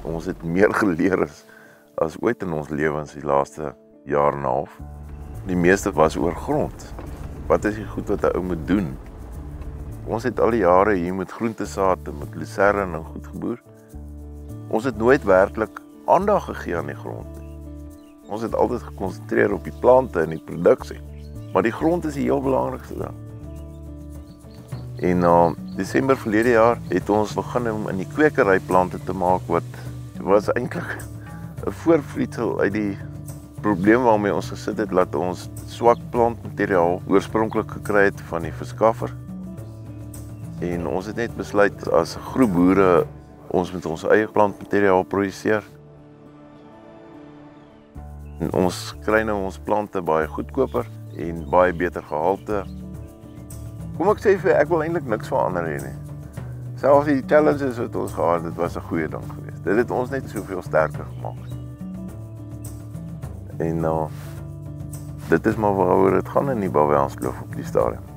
Ons het meer geleer as ooit in ons lewens die laaste jaar en 'n half. Die meeste was oor grond. Wat is die goed wat 'n ou moet doen? Ons het al die jare hier met groentesaad en met lucerne en goed geboer. Ons het nooit werklik aandag gegee aan die grond nie. Ons het altyd gekonsentreer op die plante en die produksie. Maar die grond is die heel belangrikste ding. En Desember verlede jaar het ons begin om in die kwekery plante te maak wat was eintlik 'n voorvloeisel uit die probleem waarmee ons gesit het, dat ons swak plantmateriaal oorspronklik gekry het van die verskaffer. En ons het net besluit as groep boere ons met ons eie plantmateriaal produseer. En ons kry nou ons plante baie goedkoper en baie beter gehalte. Kom ek sê vir ek wil eintlik niks verander hier nie. Selfs die challenges wat ons gehad het, was 'n goeie ding geweest. Dit het ons net soveel sterker gemaak. En dit is maar waaroor dit gaan in die Baviaanskloof op die stadium.